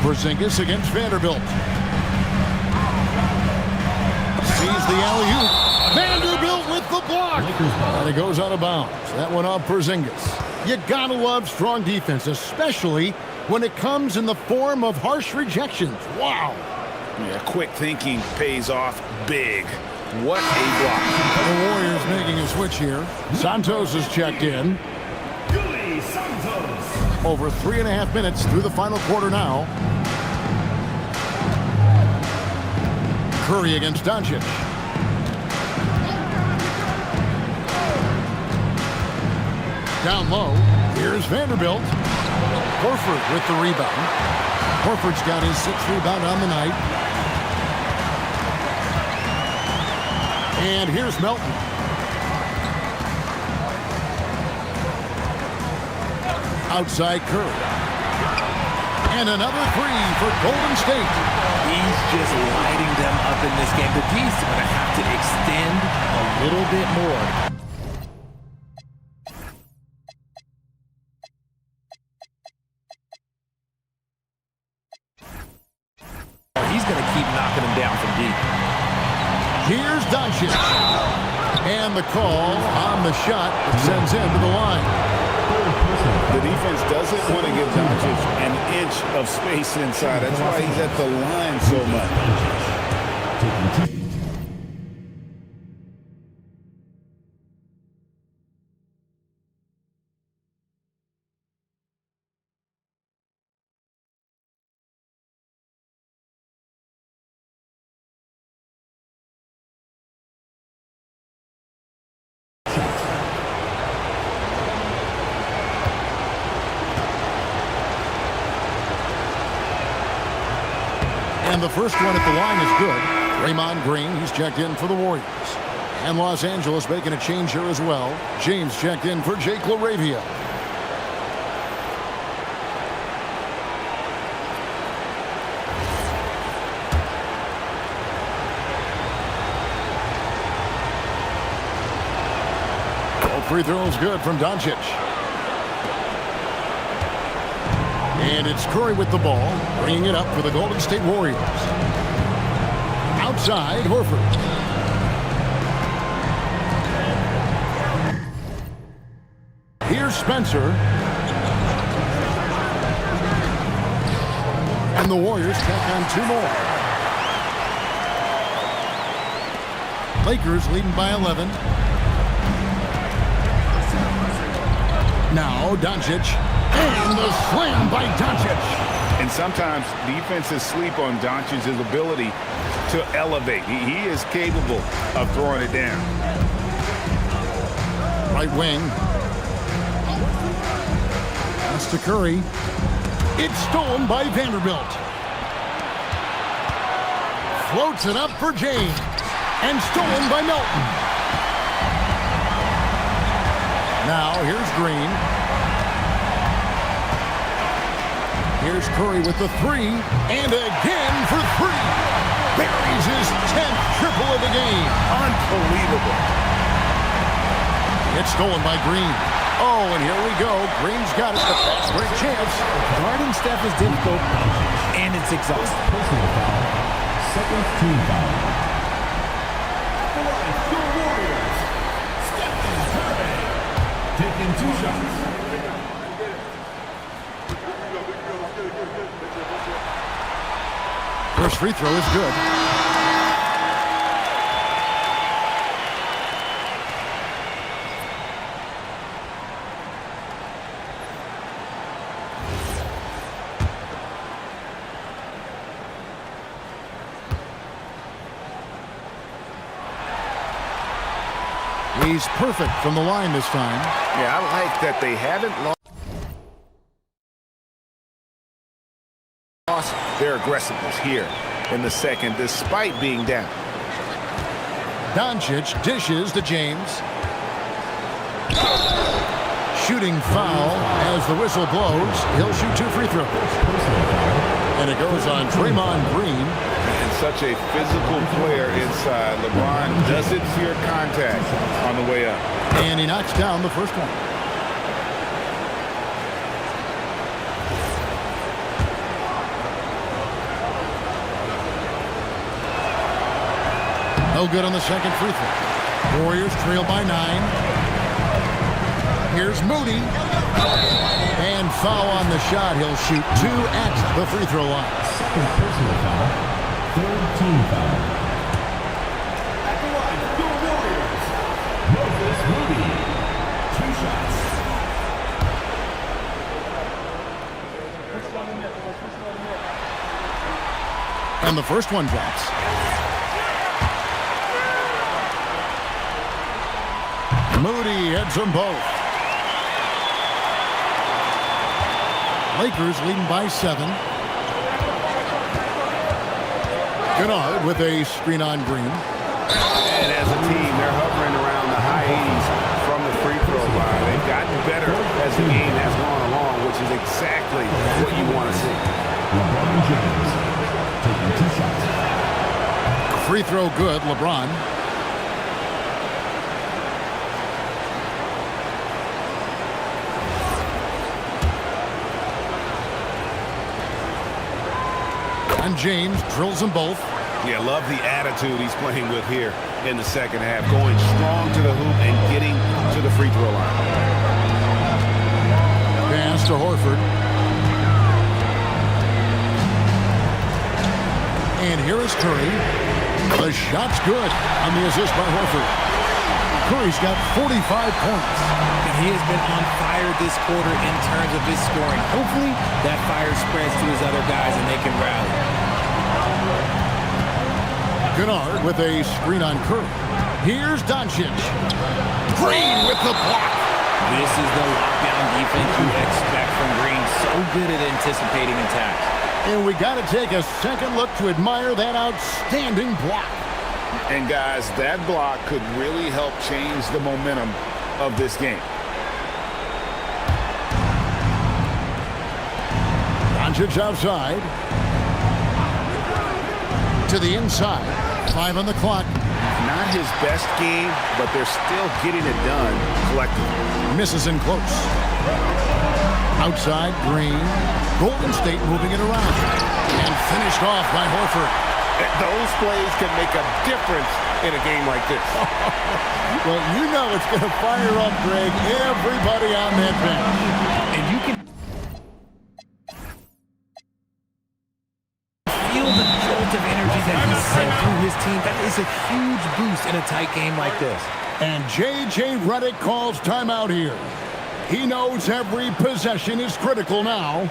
Porzingis against Vanderbilt. Sees the alley-oop. Vanderbilt with the block. And it goes out of bounds. That one off Porzingis. You gotta love strong defense, especially when it comes in the form of harsh rejections. Wow. Yeah, quick thinking pays off big. What a block. The Warriors making a switch here. Santos is checked in. Over 3.5 minutes through the final quarter now. Curry against Doncic. Down low, here's Vanderbilt. Horford with the rebound. Horford's got his 6th rebound on the night. And here's Melton. Outside Curry. And another three for Golden State. He's just lighting them up in this game. The D's are going to have to extend a little bit more. He's going to keep knocking them down from deep. Here's Doncic. And the call on the shot that sends him to the line. The defense doesn't want to give Doncic an inch of space inside. That's why he's at the line so much. And the first one at the line is good. Draymond Green, he's checked in for the Warriors. And Los Angeles making a change here as well. James checked in for Jake LaRavia. All free throws good from Doncic. And it's Curry with the ball, bringing it up for the Golden State Warriors. Outside, Horford. Here's Spencer. And the Warriors tack on 2 more. Lakers leading by 11. Now Doncic. And the slam by Doncic. And sometimes defenses sleep on Doncic's ability to elevate. He is capable of throwing it down. Right wing. Pass to Curry. It's stolen by Vanderbilt. Floats it up for James. And stolen by Melton. Now here's Green. Here's Curry with the 3, and again for 3. Buries his 10th triple of the game. Unbelievable. It's stolen by Green. Oh, and here we go. Green's got it. Great chance. Guarding Steph is difficult, and it's exhausting. Personal foul. Second team foul. For the Warriors, Steph Curry taking 2 shots. First free throw is good. He's perfect from the line this time. Yeah, I like that they haven't lost their aggressiveness here in the second, despite being down. Doncic dishes to James. Shooting foul as the whistle blows. He'll shoot 2 free throws. And it goes on Draymond Green. And such a physical player inside. LeBron doesn't fear contact on the way up. And he knocks down the first one. No good on the second free throw. Warriors trail by 9. Here's Moody. And foul on the shot. He'll shoot 2 at the free throw line. Second personal foul. Third team foul. At the line, your Warriors. Moses Moody. 2 shots. And the first one drops. Moody heads them both. Lakers leading by 7. Kennard with a screen on Green. And as a team, they're hovering around the high 80s from the free throw line. They've gotten better as the game has gone along, which is exactly what you want to see. LeBron James taking 2 shots. Free throw good, LeBron. And James drills them both. Yeah, love the attitude he's playing with here in the second half. Going strong to the hoop and getting to the free throw line. Pass to Horford. And here is Curry. The shot's good on the assist by Horford. Curry's got 45 points. And he has been on fire this quarter in terms of his scoring. Hopefully that fire spreads to his other guys and they can rally. Kennard with a screen on Curry. Here's Doncic. Green with the block. This is the lockdown defense you expect from Green. So good at anticipating attacks. And we got to take a second look to admire that outstanding block. And guys, that block could really help change the momentum of this game. Doncic outside. To the inside. 5 on the clock. Not his best game, but they're still getting it done collectively. Misses in close. Outside, Green. Golden State moving it around. And finished off by Horford. Those plays can make a difference in a game like this. Well, you know it's going to fire up, Greg, everybody on that bench. And you can feel the jolt of energy that he sent through his team. That is a huge boost in a tight game like this. And J.J. Redick calls timeout here. He knows every possession is critical now.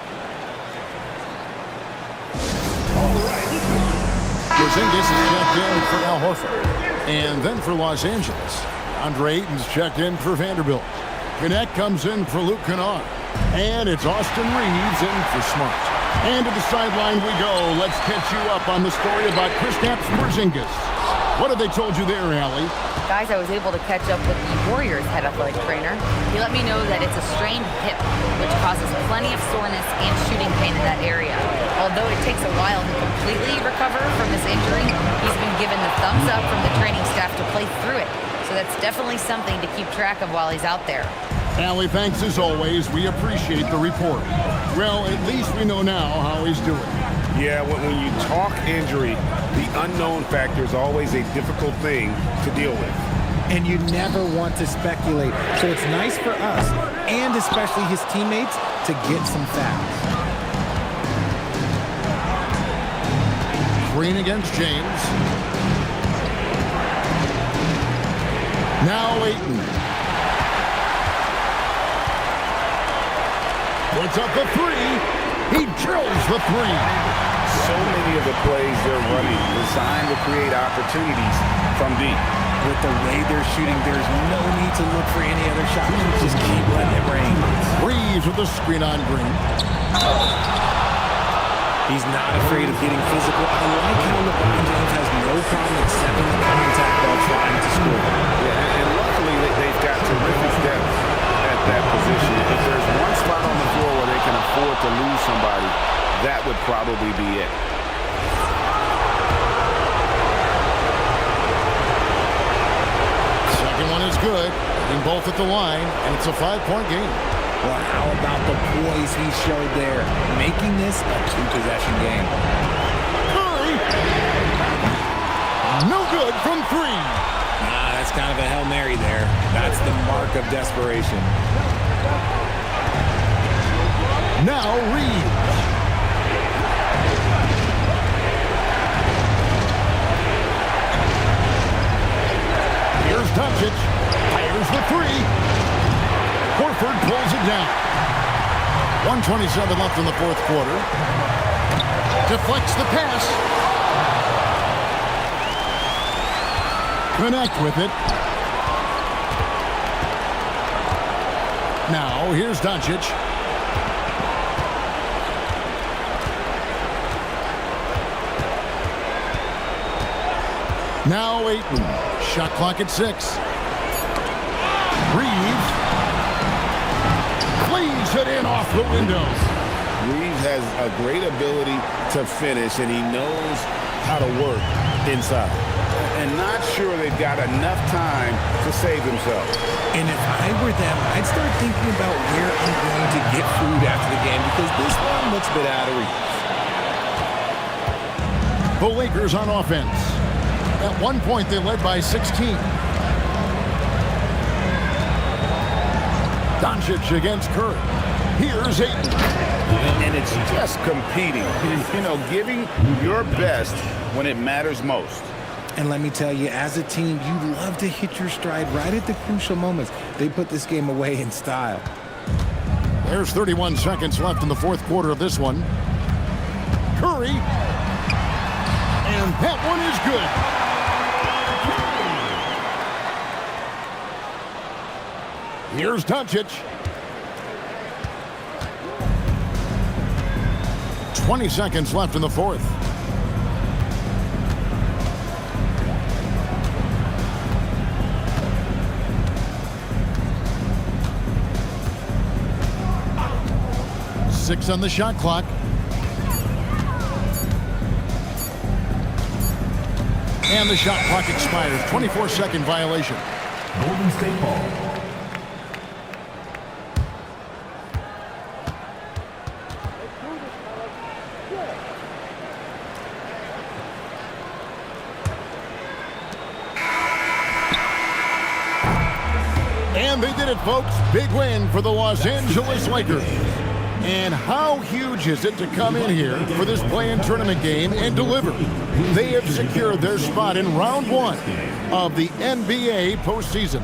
Porzingis is checked in for Al Horford. And then for Los Angeles, Andre Ayton's checked in for Vanderbilt. Gannett comes in for Luke Kennard. And it's Austin Reeves in for Smart. And to the sideline we go. Let's catch you up on the story about Kristaps Porzingis. What have they told you there, Allie? Guys, I was able to catch up with the Warriors head athletic trainer. He let me know that it's a strained hip, which causes plenty of soreness and shooting pain in that area. Although it takes a while to completely recover from this injury, he's been given the thumbs up from the training staff to play through it. So that's definitely something to keep track of while he's out there. Allie, thanks as always. We appreciate the report. Well, at least we know now how he's doing. Yeah, when you talk injury, the unknown factor is always a difficult thing to deal with. And you never want to speculate. So it's nice for us, and especially his teammates, to get some facts. Green against James. Now Ayton. Puts up the 3. He drills the 3. So many of the plays they're running designed to create opportunities from deep. with the way they're shooting, there's no need to look for any other shot. Just keep letting it rain. Reeves with the screen on Green. He's not afraid of getting physical. I like how LeBron James has no problem accepting the contact while trying to score. Yeah, and luckily they've got terrific depth at that position. If there's one spot on the floor where they can afford to lose somebody, that would probably be it. Second one is good. Hitting both at the line, and it's a 5-point game. Well, how about the poise he showed there, making this a 2-possession game? Curry! No good from 3. That's kind of a Hail Mary there. That's the mark of desperation. Now Reeves. Here's Doncic. Fires the 3. Horford pulls it down. 1:27 left in the fourth quarter. Deflects the pass. Connect with it. Now, here's Doncic. Now Ayton. Shot clock at 6. Reeves. Flees it in off the window. Reeves has a great ability to finish, and he knows how to work inside. And not sure they've got enough time to save themselves. And if I were them, I'd start thinking about where I'm going to get food after the game, because this one looks a bit out of reach. The Lakers on offense. At one point, they led by 16. Doncic against Curry. Here's Ayton. And it's just competing, you know, giving your best when it matters most. And let me tell you, as a team, you love to hit your stride right at the crucial moments. They put this game away in style. There's 31 seconds left in the fourth quarter of this one. Curry. And that one is good. Here's Doncic. 20 seconds left in the fourth. Six on the shot clock. And the shot clock expires. 24-second violation. Golden State ball. And they did it, folks. Big win for the Los Angeles Lakers. And how huge is it to come in here for this play-in tournament game and deliver? They have secured their spot in round 1 of the NBA postseason.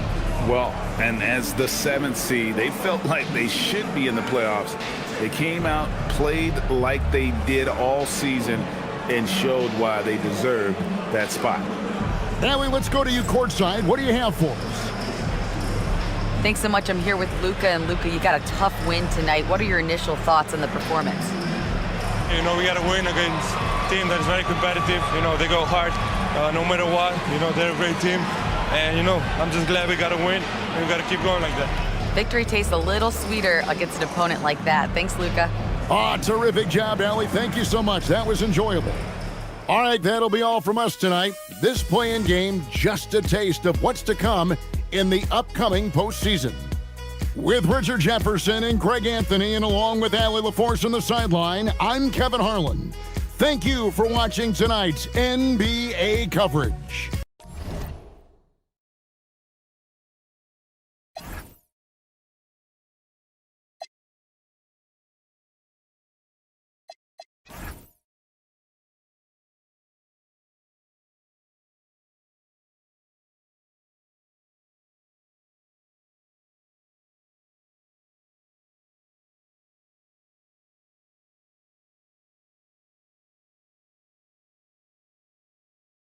Well, and as the 7th seed, they felt like they should be in the playoffs. They came out, played like they did all season, and showed why they deserved that spot. Allie, let's go to you courtside. What do you have for us? Thanks so much. I'm here with Luka, and Luka, you got a tough win tonight. What are your initial thoughts on the performance? You know, we got to win against a team that is very competitive. You know, they go hard no matter what. You know, they're a great team. And, you know, I'm just glad we got to win, and we got to keep going like that. Victory tastes a little sweeter against an opponent like that. Thanks, Luka. Oh, terrific job, Allie. Thank you so much. That was enjoyable. All right, that'll be all from us tonight. This play-in game, just a taste of what's to come in the upcoming postseason. With Richard Jefferson and Greg Anthony, and along with Allie LaForce on the sideline, I'm Kevin Harlan. Thank you for watching tonight's NBA coverage.